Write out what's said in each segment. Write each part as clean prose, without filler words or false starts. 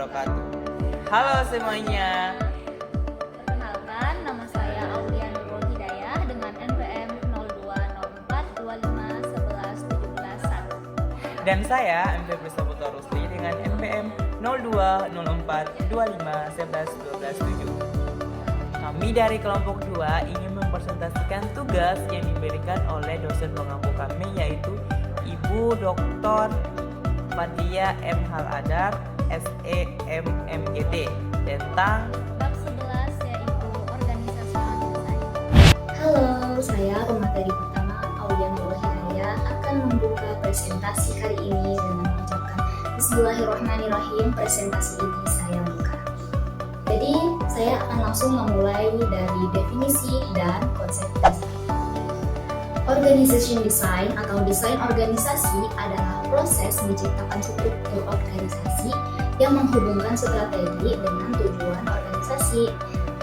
wabarakatuh. Halo semuanya. Perkenalkan, nama saya Aulia Nurul Hidayah dengan NPM 020425111711. Dan saya MP Saputra Rusli dengan NPM 0204251127. Kami dari kelompok 2 ingin mempresentasikan tugas yang diberikan oleh dosen pengampu kami, yaitu Ibu Dr. Fathia M. Haladar, SEMMGT, tentang Bab 11 yaitu organisasi manusia. Halo, saya pemateri pertama Aulia Nurul Hidayah akan membuka presentasi kali ini dengan mengucapkan Bismillahirrahmanirrahim. Presentasi ini saya buka. Jadi, saya akan langsung memulai dari definisi dan konsep dasar. Organization design atau desain organisasi adalah proses menciptakan struktur organisasi yang menghubungkan strategi dengan tujuan organisasi.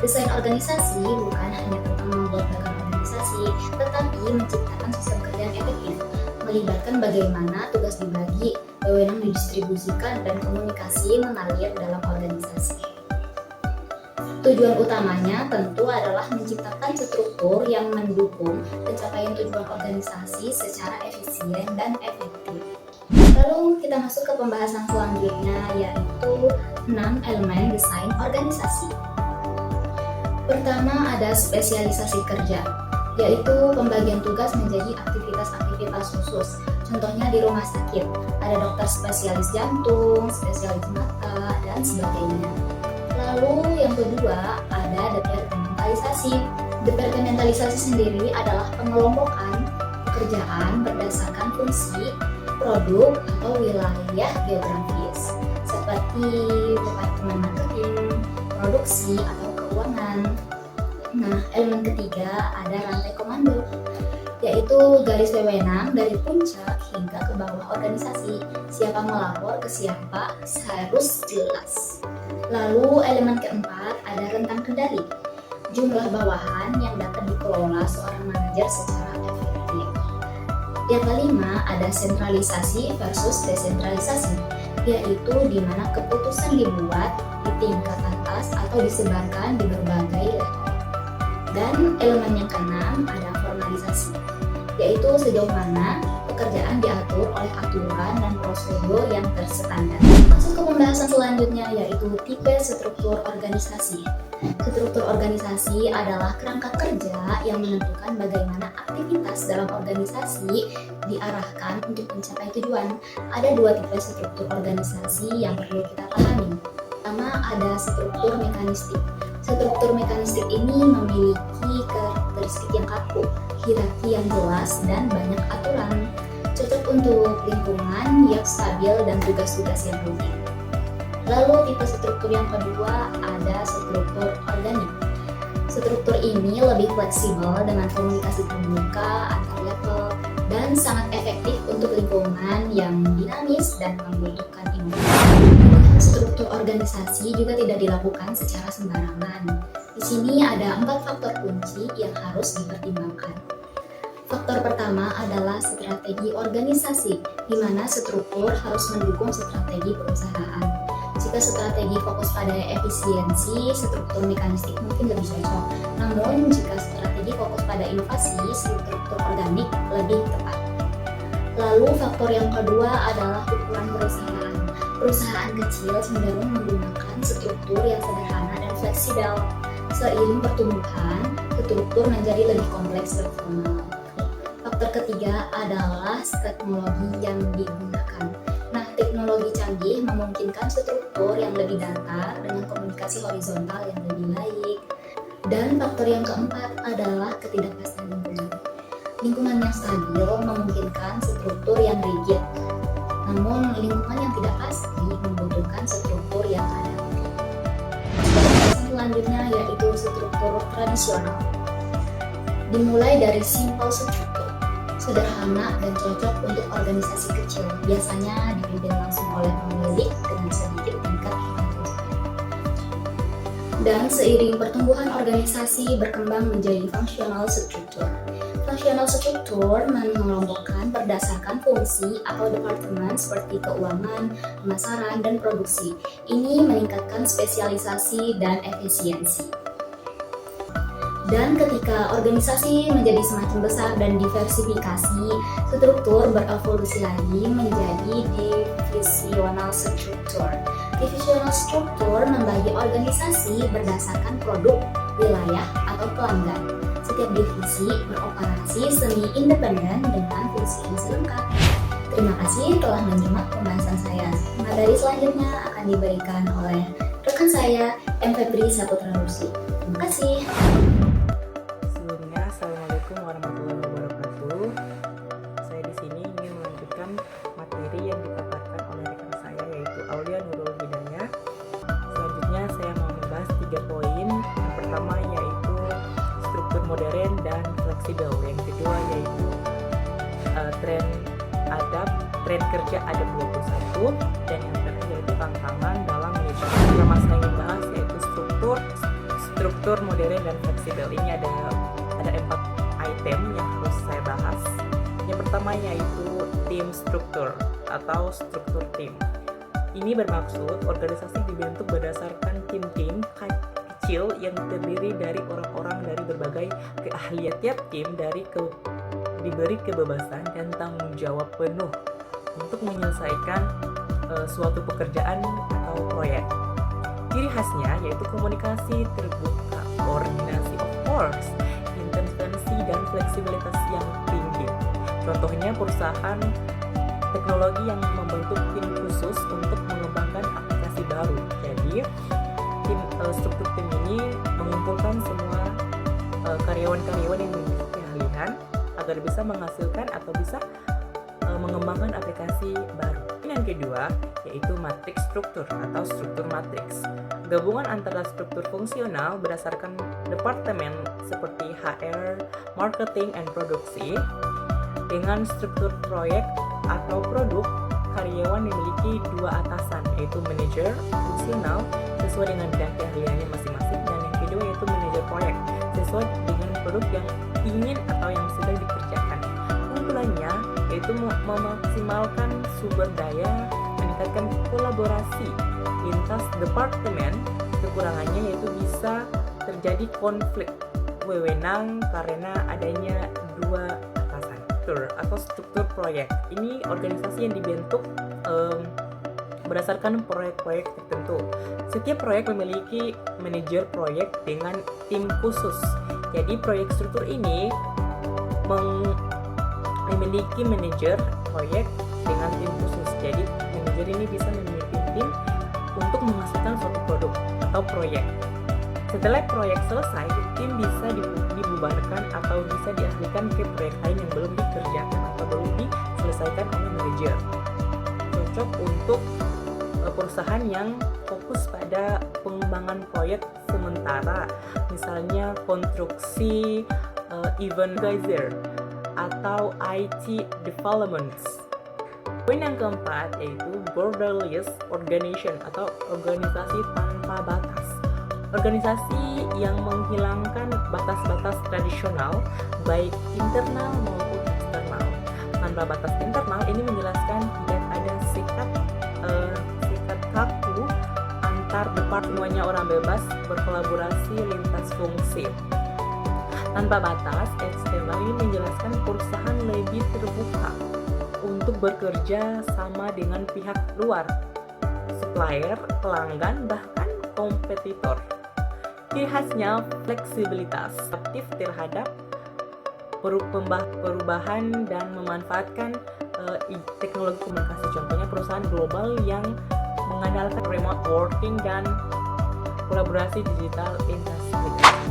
Desain organisasi bukan hanya tentang membuat bagan organisasi, tetapi menciptakan sistem kerja yang efektif, melibatkan bagaimana tugas dibagi, wewenang didistribusikan, dan komunikasi mengalir dalam organisasi. Tujuan utamanya tentu adalah menciptakan struktur yang mendukung pencapaian tujuan organisasi secara efisien dan efektif. Lalu kita masuk ke pembahasan selanjutnya, yaitu 6 elemen desain organisasi. Pertama ada spesialisasi kerja, yaitu pembagian tugas menjadi aktivitas-aktivitas khusus. Contohnya di rumah sakit, ada dokter spesialis jantung, spesialis mata, dan sebagainya. Lalu yang kedua ada departementalisasi. Departementalisasi sendiri adalah pengelompokan pekerjaan berdasarkan fungsi, produk, atau wilayah geografis, seperti departemen marketing, produksi, atau keuangan. Nah, elemen ketiga ada rantai komando, yaitu garis wewenang dari puncak hingga ke bawah organisasi. Siapa melapor ke siapa harus jelas. Lalu elemen keempat ada rentang kendali, jumlah bawahan yang dapat dikelola seorang manajer secara efektif. Yang kelima ada sentralisasi versus desentralisasi, yaitu di mana keputusan dibuat di tingkat atas atau disebarkan di berbagai level. Dan elemen yang keenam ada formalisasi, yaitu sejauh mana pekerjaan diatur oleh aturan dan prosedur yang terstandar. Masuk ke pembahasan selanjutnya, yaitu tipe struktur organisasi. Struktur organisasi adalah kerangka kerja yang menentukan bagaimana aktivitas dalam organisasi diarahkan untuk mencapai tujuan. Ada dua tipe struktur organisasi yang perlu kita pahami. Pertama ada struktur mekanistik. Struktur mekanistik ini memiliki karakteristik yang kaku, hierarki yang jelas, dan banyak aturan. Cocok untuk lingkungan yang stabil dan tugas-tugas yang rutin. Lalu tipe struktur yang kedua ada struktur organik. Struktur ini lebih fleksibel dengan komunikasi terbuka antar level dan sangat efektif untuk lingkungan yang dinamis dan membutuhkan inovasi. Struktur organisasi juga tidak dilakukan secara sembarangan. Di sini ada 4 faktor kunci yang harus dipertimbangkan. Faktor pertama adalah strategi organisasi, di mana struktur harus mendukung strategi perusahaan. Jika strategi fokus pada efisiensi, struktur mekanistik mungkin lebih cocok. Namun, jika strategi fokus pada inovasi, struktur organik lebih tepat. Lalu, faktor yang kedua adalah ukuran perusahaan. Perusahaan kecil cenderung menggunakan struktur yang sederhana dan fleksibel. Seiring pertumbuhan, struktur menjadi lebih kompleks dan formal. Faktor ketiga adalah teknologi yang digunakan. Nah, teknologi canggih memungkinkan struktur yang lebih datar dengan komunikasi horizontal yang lebih baik. Dan faktor yang keempat adalah ketidakpastian lingkungan. Lingkungan yang stabil memungkinkan struktur yang rigid. Namun, lingkungan yang tidak pasti membutuhkan struktur yang adaptif. Selanjutnya yaitu struktur tradisional. Dimulai dari simple struktur, sederhana dan cocok untuk organisasi kecil, biasanya dipimpin langsung oleh pemilik dengan sedikit tingkat kepercayaan. Dan seiring pertumbuhan organisasi berkembang menjadi functional structure. Professional struktur mengelompokkan berdasarkan fungsi atau departemen seperti keuangan, pemasaran, dan produksi. Ini meningkatkan spesialisasi dan efisiensi. Dan ketika organisasi menjadi semakin besar dan diversifikasi, struktur berevolusi lagi menjadi divisional struktur. Divisional struktur membagi organisasi berdasarkan produk, wilayah, atau pelanggan. Setiap divisi beroperasi semi-independen dengan fungsi yang selengkap. Terima kasih telah menyimak pembahasan saya. Materi selanjutnya akan diberikan oleh rekan saya, M. Febri Saputra Rusi. Terima kasih. Sebelumnya, Assalamualaikum warahmatullahi wabarakatuh. Saya di sini ingin melanjutkan materi yang dipaparkan oleh rekan saya, yaitu Aulia Nurul Hidayah. Selanjutnya saya mau membahas 3 poin. Yang pertama yaitu struktur modern dan fleksibel. Yang kedua yaitu tren kerja adab 21, dan yang terakhir yaitu tantangan dalam manajemen. Pertama saya ingin bahas yaitu struktur modern dan fleksibel. Ini ada 4 item yang harus saya bahas. Yang pertama yaitu tim struktur atau struktur tim. Ini bermaksud organisasi dibentuk berdasarkan tim-tim kecil yang terdiri dari orang-orang dari berbagai keahlian. Tiap tim diberi kebebasan dan tanggung jawab penuh untuk menyelesaikan suatu pekerjaan atau proyek. Ciri khasnya yaitu komunikasi terbuka, koordinasi of course, intervensi dan fleksibilitas yang tinggi. Contohnya perusahaan teknologi yang membentuk tim khusus untuk mengembangkan aplikasi baru. Jadi struktur tim ini mengumpulkan semua karyawan-karyawan yang memiliki keahlian agar bisa menghasilkan atau bisa mengembangkan aplikasi baru. Yang kedua yaitu matriks struktur atau struktur matriks. Gabungan antara struktur fungsional berdasarkan departemen seperti HR, marketing, and produksi dengan struktur proyek atau produk. Karyawan memiliki 2 atasan, yaitu manajer fungsional sesuai dengan bidang keahliannya masing-masing, dan yang kedua yaitu manajer proyek sesuai dengan produk yang ingin atau yang sudah dikerjakan. Keunggulannya yaitu memaksimalkan sumber daya, meningkatkan kolaborasi lintas departemen. Kekurangannya yaitu bisa terjadi konflik wewenang karena adanya 2 atasan. Atau struktur proyek. Ini organisasi yang dibentuk berdasarkan proyek-proyek tertentu. Setiap proyek memiliki manajer proyek dengan tim khusus. Jadi proyek struktur ini memiliki manajer proyek dengan tim khusus. Jadi manajer ini bisa memimpin tim untuk menghasilkan suatu produk atau proyek. Setelah proyek selesai, tim bisa dibubarkan atau bisa dialihkan ke proyek lain yang belum dikerjakan atau belum diselesaikan oleh manajer. Cocok untuk perusahaan yang fokus pada pengembangan proyek sementara, misalnya konstruksi, event organizer, atau IT developments. Poin yang keempat yaitu borderless organization atau organisasi tanpa batas. Organisasi yang menghilangkan batas-batas tradisional, baik internal maupun eksternal. Tanpa batas internal ini menjelaskan tidak ada sikat kaku antar departemennya, orang bebas berkolaborasi lintas fungsi. Tanpa batas eksternal ini menjelaskan perusahaan lebih terbuka untuk bekerja sama dengan pihak luar, supplier, pelanggan, bahkan kompetitor. Ciri khasnya fleksibilitas, aktif terhadap perubahan dan memanfaatkan teknologi komunikasi. Contohnya perusahaan global yang mengandalkan remote working dan kolaborasi digital lintas negara.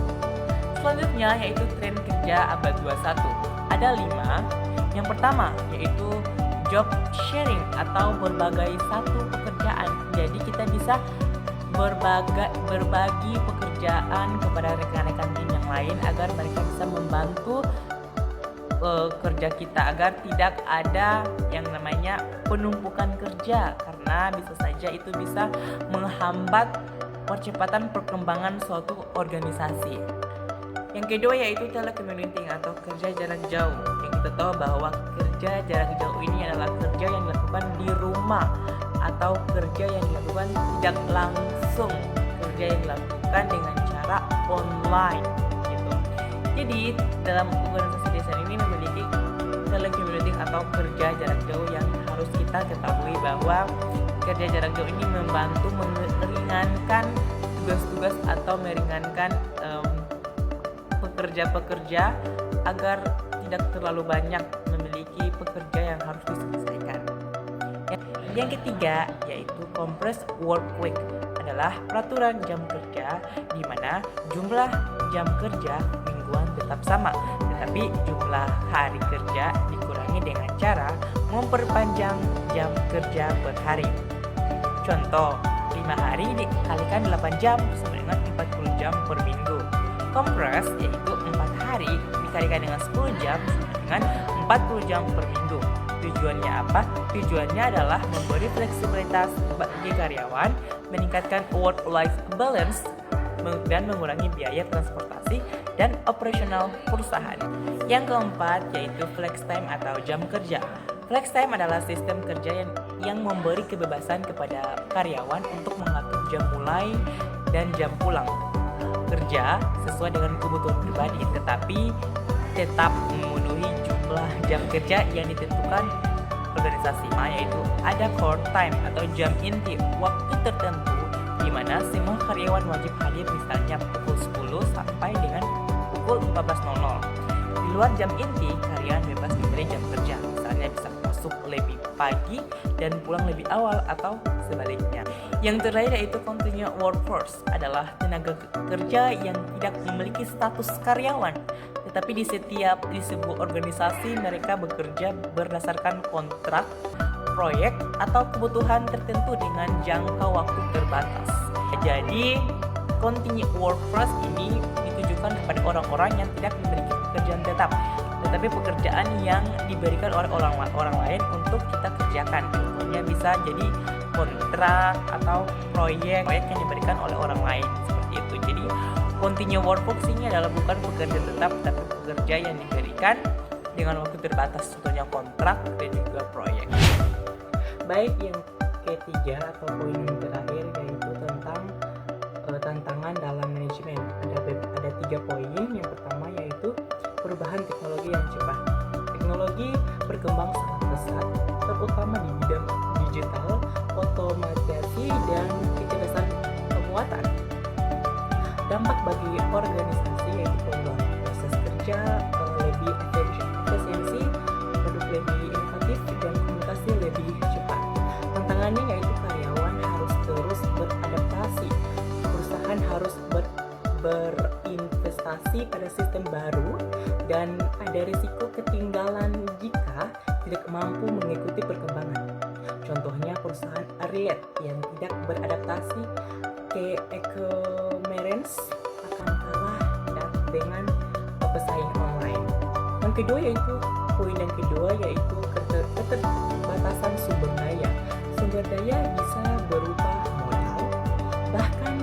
Selanjutnya yaitu tren kerja abad 21. Ada 5. Yang pertama yaitu job sharing atau berbagai satu pekerjaan. Jadi kita bisa berbagi pekerjaan kepada rekan-rekan tim yang lain agar mereka bisa membantu kerja kita, agar tidak ada yang namanya penumpukan kerja, karena bisa saja itu bisa menghambat percepatan perkembangan suatu organisasi. Yang kedua yaitu telecommuting atau kerja jarak jauh. Yang kita tahu bahwa kerja jarak jauh ini adalah kerja yang dilakukan di rumah atau kerja yang dilakukan tidak langsung, kerja yang dilakukan dengan cara online gitu. Jadi dalam organisasi desa ini memiliki telecommuting atau kerja jarak jauh yang harus kita ketahui bahwa kerja jarak jauh ini membantu meringankan tugas-tugas atau meringankan pekerja-pekerja agar tidak terlalu banyak memiliki pekerja yang harus diselesaikan. Yang ketiga yaitu compressed work week adalah peraturan jam kerja di mana jumlah jam kerja mingguan tetap sama, tetapi jumlah hari kerja dikurangi dengan cara memperpanjang jam kerja per hari. Contoh, 5 hari dikalikan 8 jam sama dengan 40 jam per minggu. Compress yaitu 4 hari dikalikan dengan 10 jam sama dengan 40 jam per minggu. Tujuannya apa? Tujuannya adalah memberi fleksibilitas bagi karyawan, meningkatkan work-life balance, dan mengurangi biaya transportasi dan operasional perusahaan. Yang keempat yaitu flex time atau jam kerja. Flex time adalah sistem kerja yang memberi kebebasan kepada karyawan untuk mengatur jam mulai dan jam pulang kerja sesuai dengan kebutuhan pribadi, tetapi tetap memenuhi jumlah jam kerja yang ditentukan organisasi, yaitu ada core time atau jam inti waktu tertentu di mana semua karyawan wajib hadir, misalnya pukul 10 sampai dengan pukul 14.00. Di luar jam inti, karyawan bebas memilih jam kerja, misalnya bisa masuk lebih pagi dan pulang lebih awal atau sebaliknya. Yang terakhir yaitu continuous workforce adalah tenaga kerja yang tidak memiliki status karyawan, tetapi di sebuah organisasi mereka bekerja berdasarkan kontrak, proyek atau kebutuhan tertentu dengan jangka waktu terbatas. Jadi continuous workforce ini ditujukan kepada orang-orang yang tidak memiliki pekerjaan tetap, tetapi pekerjaan yang diberikan oleh orang lain untuk kita kerjakan. Contohnya bisa jadi kontrak atau proyek yang diberikan oleh orang lain, seperti itu. Jadi continuous workforce ini adalah bukan pekerjaan tetap, tapi pekerja yang diberikan dengan waktu terbatas, contohnya kontrak dan juga proyek. Baik, yang ketiga atau poin yang terakhir yaitu tentang tantangan dalam manajemen. Ada 3 poin. Yang pertama yaitu perubahan teknologi yang cepat. Teknologi berkembang sangat pesat, terutama di bidang digital, otomatisasi, dan kecerdasan pembuatan. Dampak bagi organisasi yaitu perubahan proses kerja lebih efisiensi, produk lebih inovatif, dan komunikasi lebih cepat. Tantangannya yaitu karyawan harus terus beradaptasi, perusahaan harus berinvestasi pada sistem baru, dan ada risiko ketinggalan jika tidak mampu mengikuti perkembangan. Contohnya perusahaan relate yang tidak beradaptasi ke e-commerce akan kalah dengan pesaing online. Yang kedua yaitu poin yang kedua yaitu keterbatasan sumber daya. Sumber daya bisa berupa modal, bahkan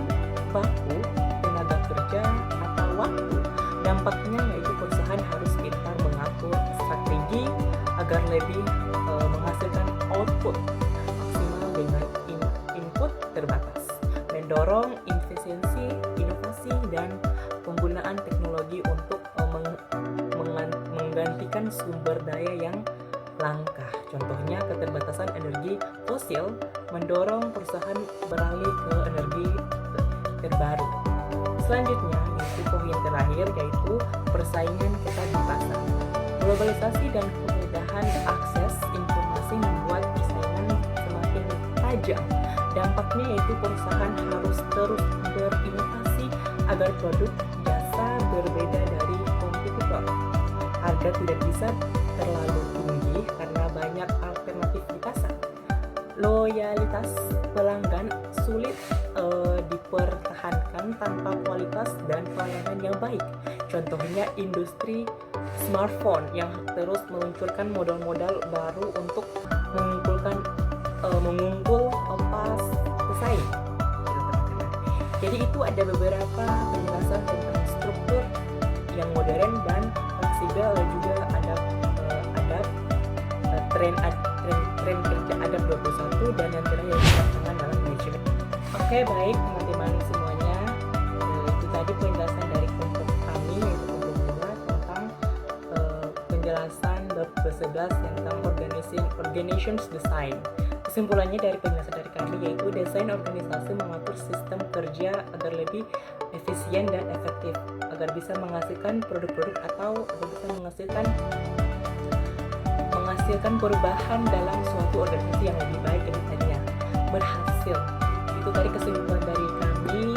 baku, tenaga kerja, atau waktu. Dampaknya yaitu perusahaan harus pintar mengatur strategi agar lebih menghasilkan output maksimal dengan input terbatas, mendorong efisiensi, inovasi, dan penggunaan teknologi untuk menggantikan sumber daya yang langka. Contohnya keterbatasan energi fosil mendorong perusahaan beralih ke energi terbaru. Selanjutnya, yaitu poin terakhir yaitu persaingan ketat di pasar. Globalisasi dan kemudahan akses informasi membuat persaingan semakin tajam. Dampaknya yaitu perusahaan harus terus berinovasi agar produk jasa berbeda dari kompetitor. Harga tidak bisa terlalu tinggi karena banyak alternatif di pasar. Loyalitas pelanggan sulit dipertahankan tanpa kualitas dan pelayanan yang baik. Contohnya industri smartphone yang terus meluncurkan modal-modal baru untuk mengunggul pas pesaing. Jadi itu ada beberapa penjelasan tentang struktur yang modern dan fleksibel, juga ada tren kerja adab 21, dan yang terakhir yaitu tantangan dalam manajemen. Oke, baik teman-teman semuanya, itu tadi penjelasan dari kelompok kami yaitu kelompok 2 tentang penjelasan bab ke-11 tentang organizations design. Kesimpulannya dari penjelasan dari kami yaitu desain organisasi mengatur sistem kerja agar lebih efisien dan efektif, agar bisa menghasilkan produk-produk atau agar bisa menghasilkan perubahan dalam suatu organisasi yang lebih baik dari tadinya. Berhasil. Itu tadi kesimpulan dari kami.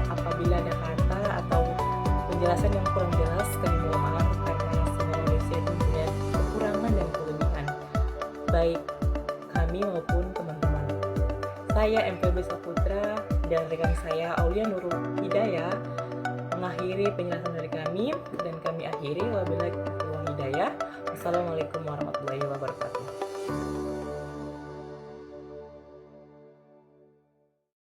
Apabila ada kata atau penjelasan yang kurang jelas, kami mohon maaf karena semua manusia itu punya kekurangan dan kelebihan, baik kami maupun teman-teman. Saya MPB Saputra dan rekan saya Aulia Nurul Hidayah mengakhiri penjelasan dari kami, dan kami akhiri wabillahi taufiq wal hidayah. Wassalamualaikum warahmatullahi